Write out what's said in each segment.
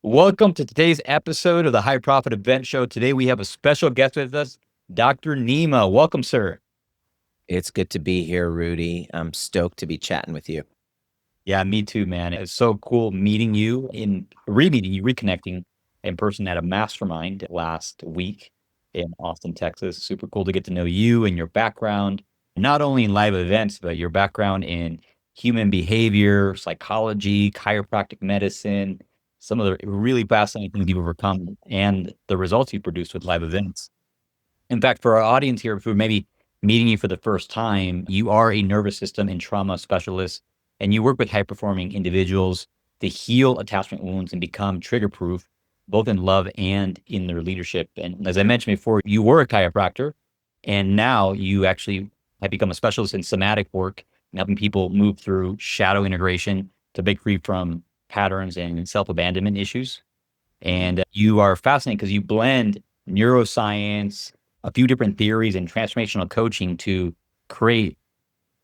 Welcome to today's episode of the High Profit Event Show. Today we have a special guest with us, Dr. Nima. Welcome, sir. It's good to be here, Rudy. I'm stoked to be chatting with you. Yeah, me too, man. It's so cool meeting you re-meeting you, reconnecting in person at a mastermind last week in Austin, Texas. Super cool to get to know you and your background, not only in live events, but your background in human behavior, psychology, chiropractic medicine, some of the really fascinating things you've overcome and the results you produce with live events. In fact, for our audience here who may be meeting you for the first time, you are a nervous system and trauma specialist, and you work with high performing individuals to heal attachment wounds and become trigger proof, both in love and in their leadership. And as I mentioned before, you were a chiropractor, and now you actually have become a specialist in somatic work and helping people move through shadow integration to break free from patterns and self abandonment issues. And you are fascinating because you blend neuroscience, a few different theories, and transformational coaching to create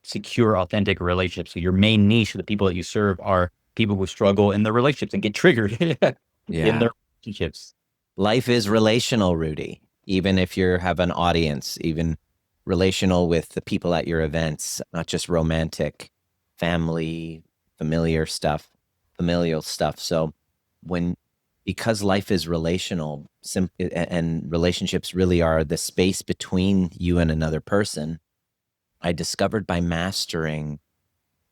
secure, authentic relationships. So your main niche, the people that you serve, are people who struggle in their relationships and get triggered in Yeah. their relationships. Life is relational, Rudy. Even if you have an audience, even relational with the people at your events, not just romantic, family, familial stuff. So because life is relational, and relationships really are the space between you and another person, I discovered by mastering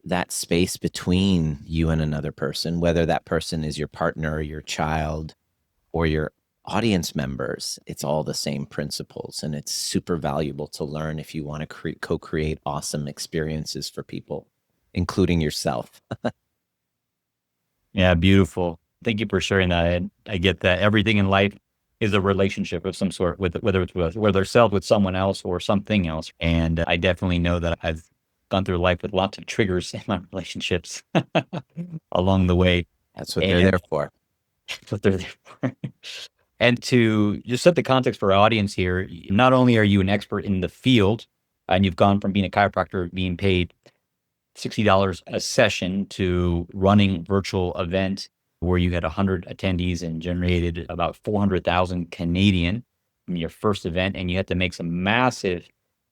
that space between you and another person, whether that person is your partner, or your child, or your audience members, it's all the same principles. And it's super valuable to learn if you want to co-create awesome experiences for people, including yourself. Yeah, beautiful. Thank you for sharing that. I get that everything in life is a relationship of some sort, with whether self with someone else or something else. And I definitely know that I've gone through life with lots of triggers in my relationships along the way. That's what they're And there for. that's what they're there for. And to just set the context for our audience here, not only are you an expert in the field, and you've gone from being a chiropractor, being paid $60 a session, to running virtual event where you had 100 attendees and generated about 400,000 Canadian in your first event, and you had to make some massive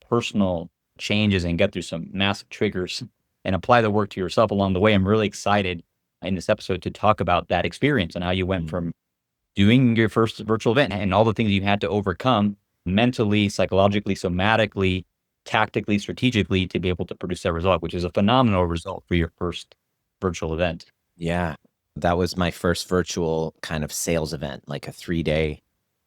personal changes and get through some massive triggers and apply the work to yourself along the way. I'm really excited in this episode to talk about that experience and how you went from doing your first virtual event and all the things you had to overcome mentally, psychologically, somatically, tactically, strategically to be able to produce that result, which is a phenomenal result for your first virtual event. Yeah. That was my first virtual kind of sales event, like a 3-day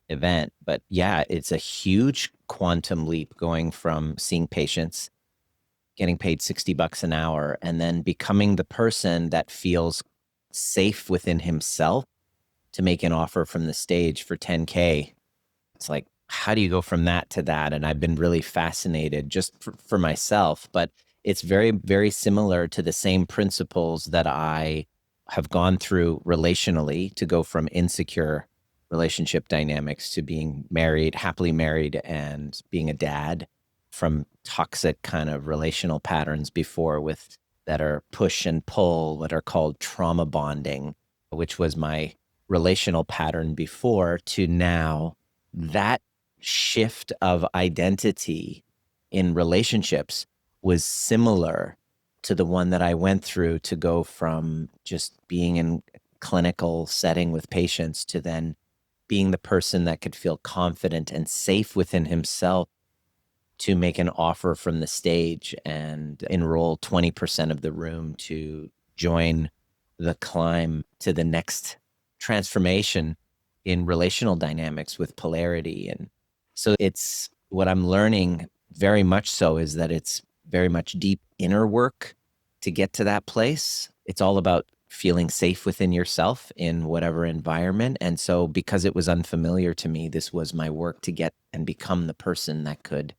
event. But yeah, it's a huge quantum leap going from seeing patients, getting paid $60 an hour, and then becoming the person that feels safe within himself to make an offer from the stage for 10K. It's like, how do you go from that to that? And I've been really fascinated just for myself, but it's very, very similar to the same principles that I have gone through relationally to go from insecure relationship dynamics to being married, happily married, and being a dad, from toxic kind of relational patterns before with that are push and pull, what are called trauma bonding, which was my relational pattern before, to now that shift of identity in relationships was similar to the one that I went through to go from just being in clinical setting with patients to then being the person that could feel confident and safe within himself to make an offer from the stage and enroll 20% of the room to join the climb to the next transformation in relational dynamics with polarity. And so it's what I'm learning very much so is that it's very much deep inner work to get to that place. It's all about feeling safe within yourself in whatever environment. And so because it was unfamiliar to me, this was my work to get and become the person that could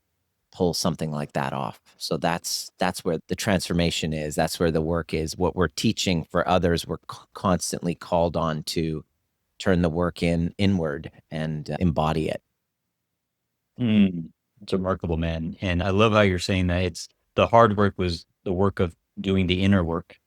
pull something like that off. So that's where the transformation is. That's where the work is. What we're teaching for others, we're constantly called on to turn the work inward and embody it. It's remarkable, man. And I love how you're saying that it's the hard work was the work of doing the inner work,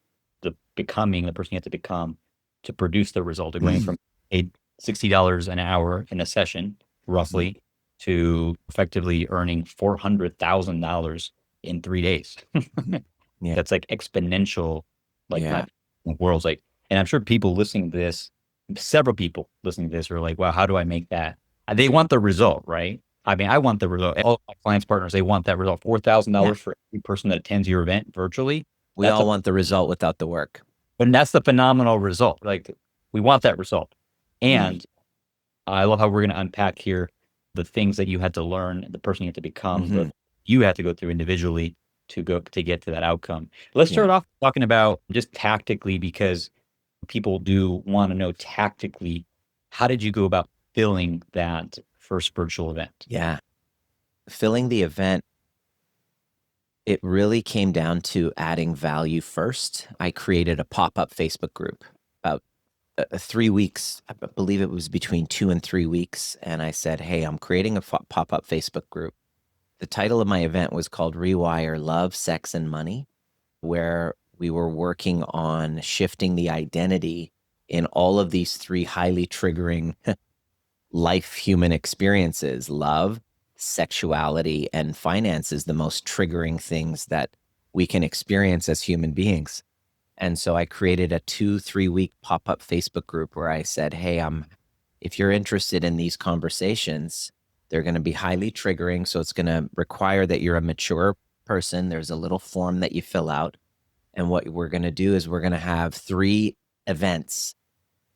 the becoming the person you have to become to produce the result of going from paid $60 an hour in a session, Mhm. roughly, to effectively earning $400,000 in 3 days. Mhm. Yeah. That's like exponential, like Yeah. not worlds like, and I'm sure people listening to this, several people listening to this are like, wow, how do I make that? They want the result, right? I mean, I want the result. All my clients, partners, they want that result. Yeah. $4,000 for every person that attends your event virtually. We That's all a, want the result without the work. but that's the phenomenal result. Like we want that result. Mm. And I love how we're going to unpack here the things that you had to learn, the person you had to become, Hmm. the you had to go through individually to get to that outcome. Let's Yeah. start off talking about just tactically, because people do want to know tactically, how did you go about filling that first virtual event? Yeah. Filling the event, it really came down to adding value first. I created a pop-up Facebook group about 3 weeks. I believe it was between 2 and 3 weeks. And I said, hey, I'm creating a pop-up Facebook group. The title of my event was called Rewire Love, Sex, and Money, where we were working on shifting the identity in all of these three highly triggering life human experiences: love, sexuality, and finances, the most triggering things that we can experience as human beings. And so I created a 2-3 week pop-up Facebook group where I said, hey, if you're interested in these conversations, they're going to be highly triggering. So it's going to require that you're a mature person. There's a little form that you fill out. And what we're going to do is we're going to have 3 events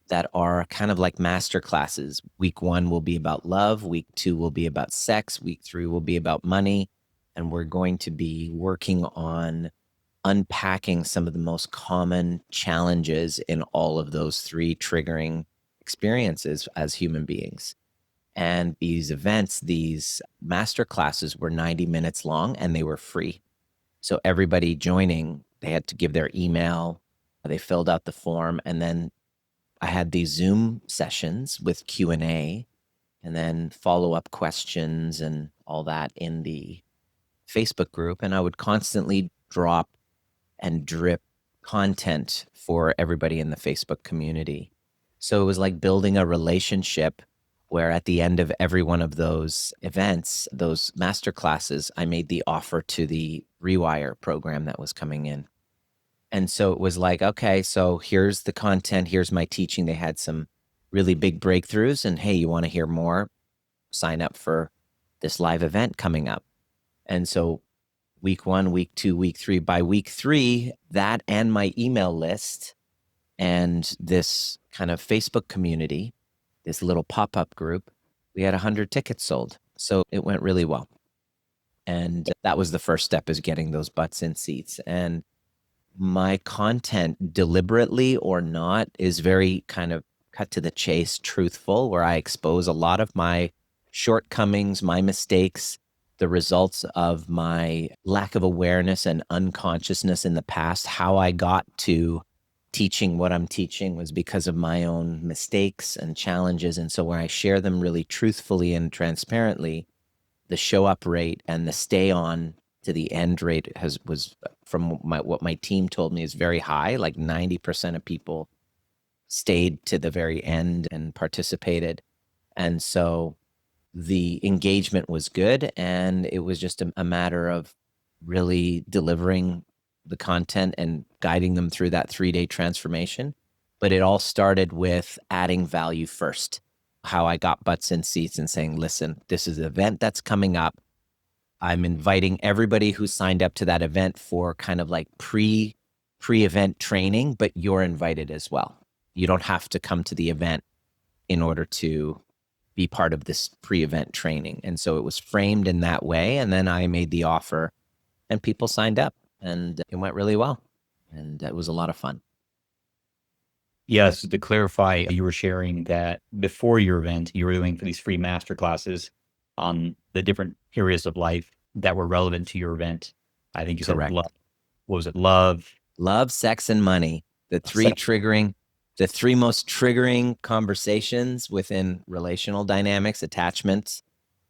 that are kind of like master classes. Week 1 will be about love. Week 2 will be about sex. Week 3 will be about money. And we're going to be working on unpacking some of the most common challenges in all of those 3 triggering experiences as human beings. And these events, these master classes, were 90 minutes long and they were free. So everybody joining, they had to give their email, they filled out the form, and then I had these Zoom sessions with Q&A and then follow-up questions and all that in the Facebook group. And I would constantly drop and drip content for everybody in the Facebook community. So it was like building a relationship where at the end of every one of those events, those master classes, I made the offer to the Rewire program that was coming in. And so it was like, okay, so here's the content, here's my teaching. They had some really big breakthroughs, and hey, you want to hear more? Sign up for this live event coming up. And so week 1, week 2, week 3, by week 3, that and my email list and this kind of Facebook community, this little pop-up group, we had 100 tickets sold. So it went really well. And that was the first step, is getting those butts in seats. And my content, deliberately or not, is very kind of cut to the chase, truthful, where I expose a lot of my shortcomings, my mistakes, the results of my lack of awareness and unconsciousness in the past. How I got to teaching what I'm teaching was because of my own mistakes and challenges. And so where I share them really truthfully and transparently, the show up rate and the stay on to the end rate was, from what my team told me, is very high. Like 90% of people stayed to the very end and participated. And so the engagement was good, and it was just a matter of really delivering the content and guiding them through that 3-day transformation. But it all started with adding value first. How I got butts in seats and saying, listen, this is an event that's coming up. I'm inviting everybody who signed up to that event for kind of like pre-event training, but you're invited as well. You don't have to come to the event in order to be part of this pre-event training. And so it was framed in that way. And then I made the offer and people signed up, and it went really well. And it was a lot of fun. Yes, to clarify, you were sharing that before your event, you were doing these free master classes on the different areas of life that were relevant to your event. I think you said Correct. love. What was it? Love, Love, sex, and money. sex. The 3 most triggering conversations within relational dynamics, attachments,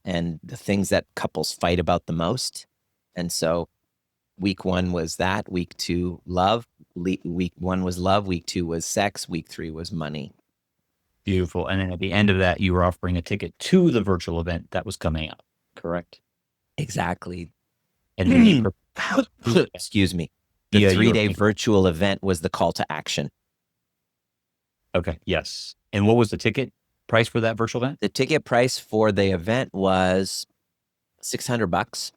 and the things that couples fight about the most. And so week 1 was that. Week 2, love. Week 1 was love. Week 2 was sex. Week 3 was money. Beautiful. And then at the end of that, you were offering a ticket to the virtual event that was coming up, correct? Exactly. And then the Excuse me. The yeah, 3-day virtual event was the call to action. Okay. Yes. And what was the ticket price for that virtual event? The ticket price for the event was $600.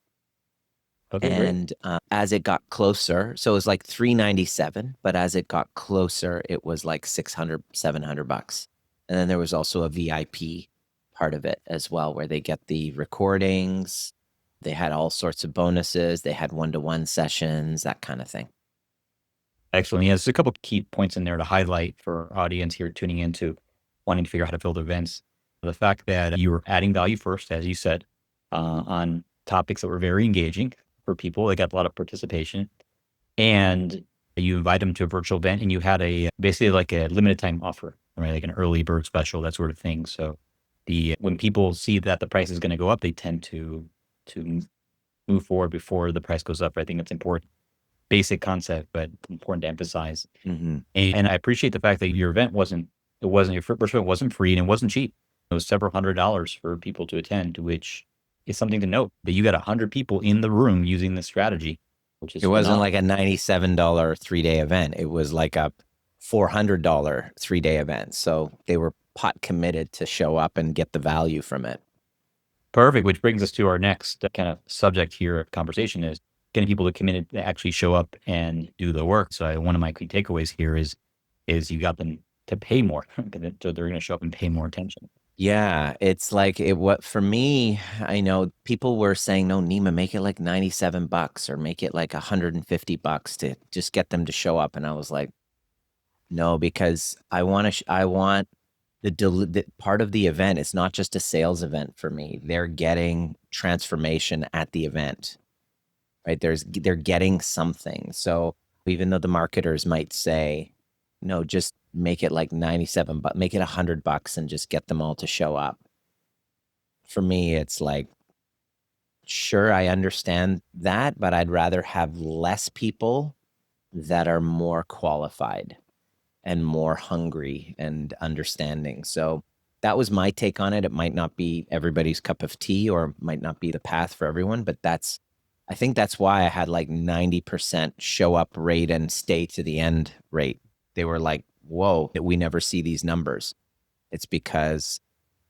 Okay, great. And as it got closer, so it was like $397, but as it got closer, it was like $600, $700. And then there was also a VIP part of it as well, where they get the recordings. They had all sorts of bonuses. They had one-to-one sessions, that kind of thing. Excellent. Yeah, there's a couple key points in there to highlight for our audience here tuning into wanting to figure out how to build events. The fact that you were adding value first, as you said, on topics that were very engaging for people. They got a lot of participation. And you invite them to a virtual event and you had basically like a limited time offer, right? Like an early bird special, that sort of thing. So when people see that the price is going to go up, they tend to move forward before the price goes up. I think that's important. Basic concept, but important to emphasize. Mm-hmm. And I appreciate the fact that your event your first event wasn't free and it wasn't cheap. It was several $100s for people to attend, which is something to note that you got 100 people in the room using this strategy, which is It wasn't phenomenal. like a $97 3-day event. It was like a $400 3-day event. So they were pot committed to show up and get the value from it. Perfect, which brings us to our next kind of subject here of conversation is getting people to commit to actually show up and do the work. So one of my key takeaways here is you got them to pay more. So they're going to show up and pay more attention. Yeah, it's like what for me, I know people were saying, no, Nima, make it like $97 or make it like $150 to just get them to show up. And I was like, no, because I want the part of the event. It's not just a sales event for me. They're getting transformation at the event, right? They're getting something. So even though the marketers might say, no, just make it like 97, but make it $100 and just get them all to show up. For me, it's like, sure, I understand that, but I'd rather have less people that are more qualified and more hungry and understanding. So that was my take on it. It might not be everybody's cup of tea or might not be the path for everyone, but I think that's why I had like 90% show up rate and stay to the end rate. They were like, whoa, we never see these numbers. It's because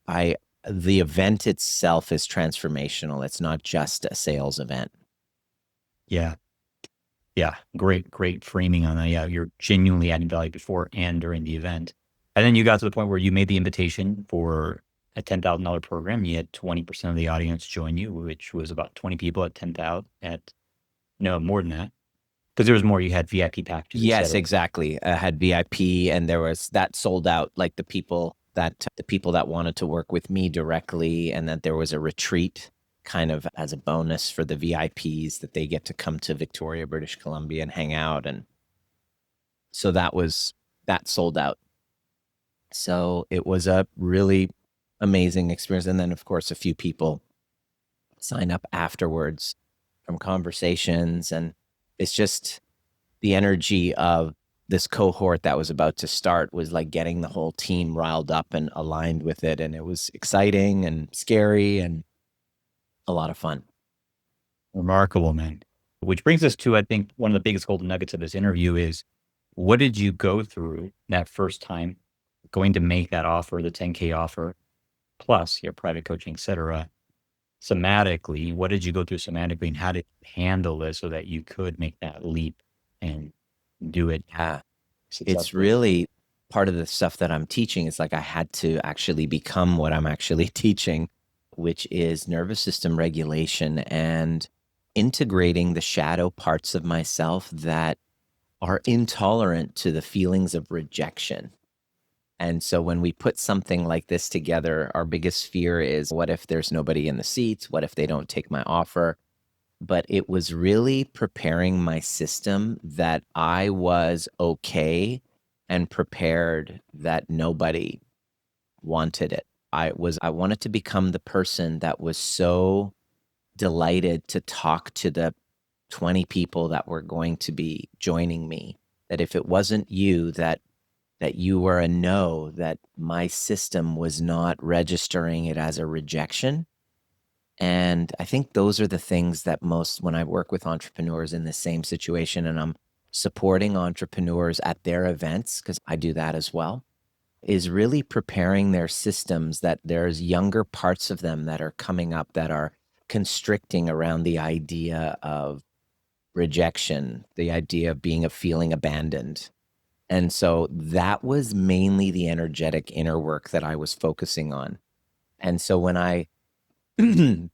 the event itself is transformational. It's not just a sales event. Yeah. Yeah. Great framing on that. Yeah. You're genuinely adding value before and during the event. And then you got to the point where you made the invitation for a $10,000 program. You had 20% of the audience join you, which was about 20 people at 10,000 no, more than that. Because there was more. You had VIP packages. Yes, exactly. I had VIP and there was that sold out, like the people that wanted to work with me directly. And that there was a retreat kind of as a bonus for the VIPs that they get to come to Victoria, British Columbia and hang out. And so that sold out. So it was a really amazing experience. And then of course, a few people sign up afterwards from conversations. And it's just the energy of this cohort that was about to start was like getting the whole team riled up and aligned with it. And it was exciting and scary and a lot of fun. Remarkable, man. Which brings us to, I think, one of the biggest golden nuggets of this interview is what did you go through that first time going to make that offer, the 10K offer, plus your private coaching, et cetera, somatically? What did you go through somatically and how did you handle this so that you could make that leap and do it? Yeah. Successfully? It's really part of the stuff that I'm teaching. It's like I had to actually become what I'm actually teaching, which is nervous system regulation and integrating the shadow parts of myself that are intolerant to the feelings of rejection. And so when we put something like this together, our biggest fear is, what if there's nobody in the seats? What if they don't take my offer? But it was really preparing my system that I was okay and prepared that nobody wanted it. I wanted to become the person that was so delighted to talk to the 20 people that were going to be joining me, that if it wasn't you, that that you were a no, that my system was not registering it as a rejection. And I think those are the things that most, when I work with entrepreneurs in the same situation and I'm supporting entrepreneurs at their events, because I do that as well, is really preparing their systems that there's younger parts of them that are coming up that are constricting around the idea of rejection, the idea of being a feeling abandoned. And so that was mainly the energetic inner work that I was focusing on. And so when I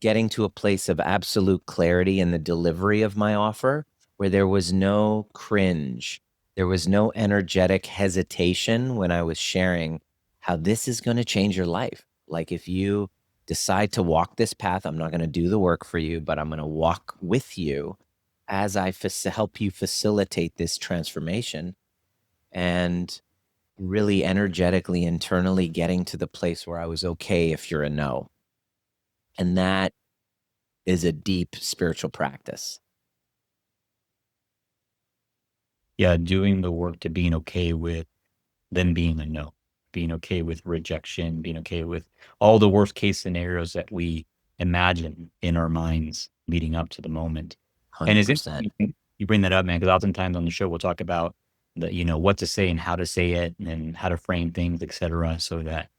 getting to a place of absolute clarity in the delivery of my offer, where there was no cringe, there was no energetic hesitation when I was sharing how this is going to change your life. Like if you decide to walk this path, I'm not going to do the work for you, but I'm going to walk with you as I help you facilitate this transformation, and really energetically, internally getting to the place where I was okay if you're a no. And that is a deep spiritual practice. Yeah, doing the work to being okay with them being a no, being okay with rejection, being okay with all the worst case scenarios that we imagine in our minds leading up to the moment. And is it 100%. you bring that up, man? Because oftentimes on the show we'll talk about the what to say and how to say it, and how to frame things, etc., so that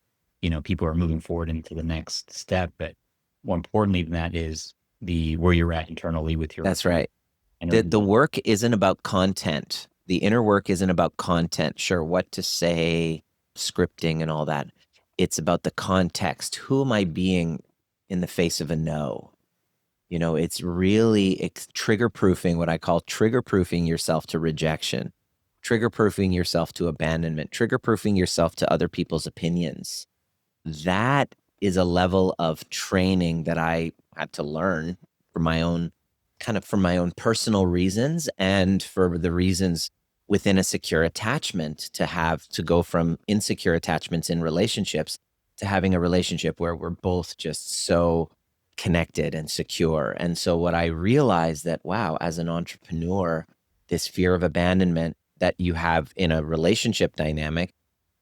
people are moving forward into the next step. But more importantly than that is the where you're at internally with your That's right. energy. The work isn't about content. The inner work isn't about content. Sure, what to say, scripting and all that. It's about the context. Who am I being in the face of a no? It's really trigger proofing, what I call trigger proofing yourself to rejection, trigger proofing yourself to abandonment, trigger proofing yourself to other people's opinions. That is a level of training that I had to learn for my own for my own personal reasons, and for the reasons within a secure attachment, to go from insecure attachments in relationships to having a relationship where we're both just so connected and secure. And so what I realized that, wow, as an entrepreneur, this fear of abandonment that you have in a relationship dynamic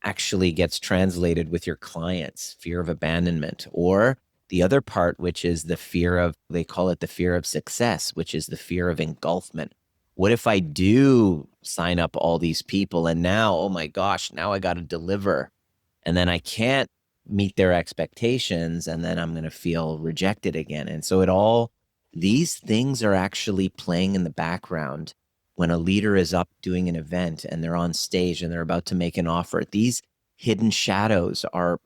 actually gets translated with your clients, fear of abandonment, or the other part, which is the fear of, they call it the fear of success, which is the fear of engulfment. What if I do sign up all these people and now, oh my gosh, now I got to deliver, and then I can't meet their expectations, and then I'm going to feel rejected again. And so these things are actually playing in the background when a leader is up doing an event and they're on stage and they're about to make an offer. These hidden shadows are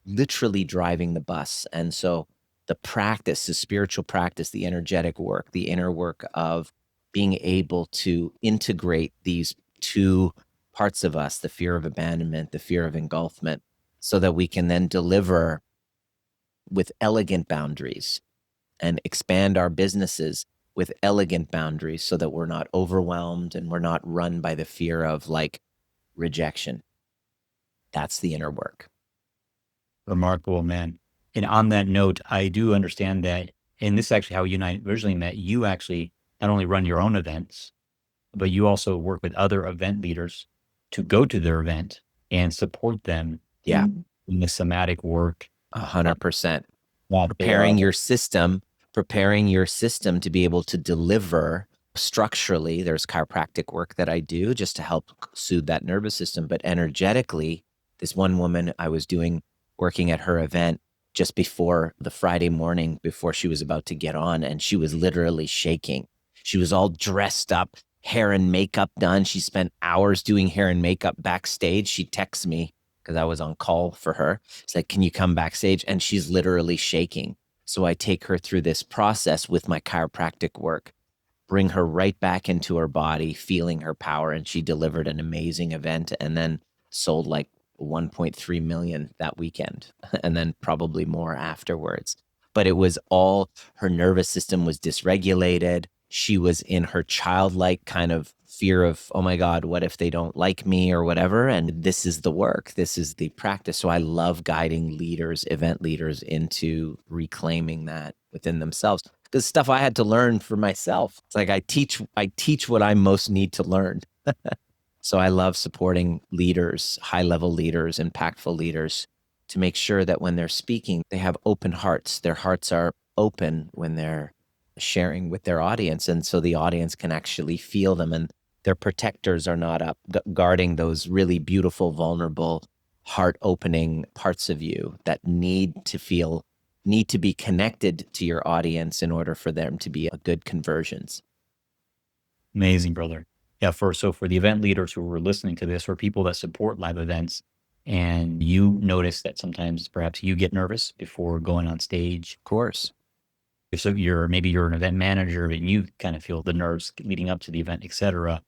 literally driving the bus. And so the practice, the spiritual practice, the energetic work, the inner work of being able to integrate these two parts of us, the fear of abandonment, the fear of engulfment, so that we can then deliver with elegant boundaries and expand our businesses with elegant boundaries, so that we're not overwhelmed and we're not run by the fear of rejection. That's the inner work. Remarkable, man. And on that note, I do understand that, and this is actually how you and I originally met. You actually not only run your own events, but you also work with other event leaders to go to their event and support them Yeah. in the somatic work. 100%. That they are. Preparing your system to be able to deliver structurally. There's chiropractic work that I do just to help soothe that nervous system. But energetically, this one woman I was working at her event just before the Friday morning, before she was about to get on, and she was literally shaking. She was all dressed up, hair and makeup done. She spent hours doing hair and makeup backstage. She texts me because I was on call for her. It's like, can you come backstage? And she's literally shaking. So I take her through this process with my chiropractic work, bring her right back into her body, feeling her power. And she delivered an amazing event and then sold like 1.3 million that weekend, and then probably more afterwards. But it was all, her nervous system was dysregulated. She was in her childlike kind of fear of, oh my God, what if they don't like me or whatever? And this is the work. This is the practice. So I love guiding leaders, event leaders, into reclaiming that within themselves. Because stuff I had to learn for myself. It's like I teach what I most need to learn. So I love supporting leaders, high-level leaders, impactful leaders, to make sure that when they're speaking, they have open hearts. Their hearts are open when they're sharing with their audience. And so the audience can actually feel them, and their protectors are not up guarding those really beautiful, vulnerable, heart-opening parts of you that need to be connected to your audience in order for them to be a good conversions. Amazing, brother. Yeah, for the event leaders who were listening to this, or people that support live events, and you notice that sometimes perhaps you get nervous before going on stage. Of course. So maybe you're an event manager and you kind of feel the nerves leading up to the event, etc.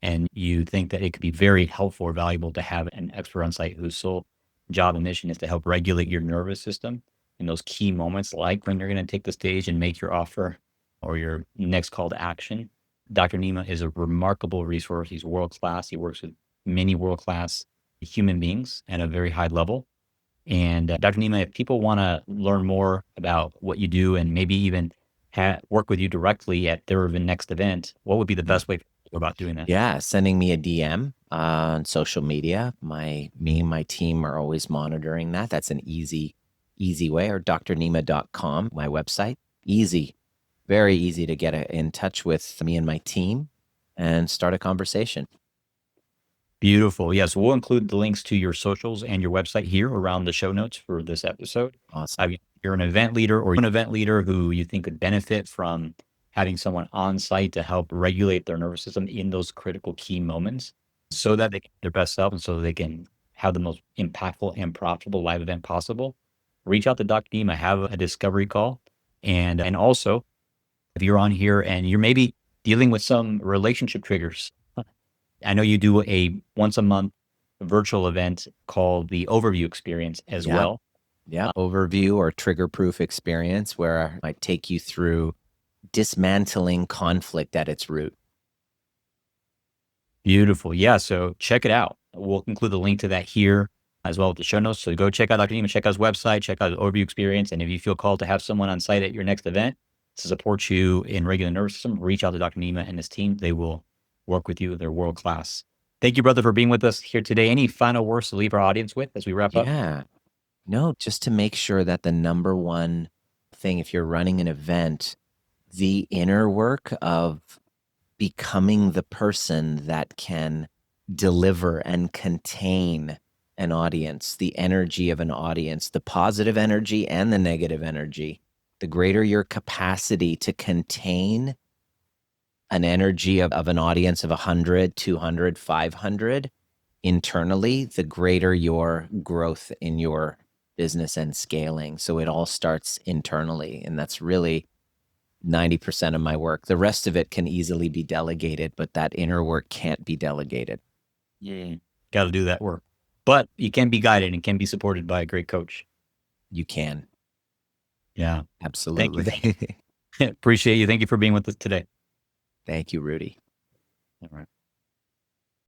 And you think that it could be very helpful or valuable to have an expert on site whose sole job and mission is to help regulate your nervous system in those key moments, like when you're going to take the stage and make your offer or your next call to action. Dr. Nima is a remarkable resource. He's world class. He works with many world class human beings at a very high level. And Dr. Nima, if people want to learn more about what you do and maybe even work with you directly at their next event, what would be the best way to go about doing that? Yeah, sending me a DM on social media. Me and my team are always monitoring that. That's an easy way. Or drnima.com, my website. Easy, very easy to get in touch with me and my team and start a conversation. Beautiful. Yes, we'll include the links to your socials and your website here around the show notes for this episode. Awesome. If you're an event leader or an event leader who you think could benefit from having someone on site to help regulate their nervous system in those critical key moments so that they can be their best self and so they can have the most impactful and profitable live event possible, reach out to Dr. Nima, have a discovery call. And also, if you're on here and you're maybe dealing with some relationship triggers, I know you do a once a month virtual event called the Overview Experience as well. Yeah, overview or trigger proof experience where I take you through dismantling conflict at its root. Beautiful. Yeah. So check it out. We'll include the link to that here as well with the show notes. So go check out Dr. Neiman, check out his website, check out the Overview Experience. And if you feel called to have someone on site at your next event to support you in regular nervous system, reach out to Dr. Nima and his team. They will work with you. They're world class. Thank you, brother, for being with us here today. Any final words to leave our audience with as we wrap up? Yeah. No, just to make sure that the number one thing, if you're running an event, the inner work of becoming the person that can deliver and contain an audience, the energy of an audience, the positive energy and the negative energy, the greater your capacity to contain an energy of an audience of 100, 200, 500 internally, the greater your growth in your business and scaling. So it all starts internally. And that's really 90% of my work. The rest of it can easily be delegated, but that inner work can't be delegated. Yeah. Got to do that work. But you can be guided and can be supported by a great coach. You can. Yeah. Absolutely. Thank you. Appreciate you. Thank you for being with us today. Thank you, Rudy. All right.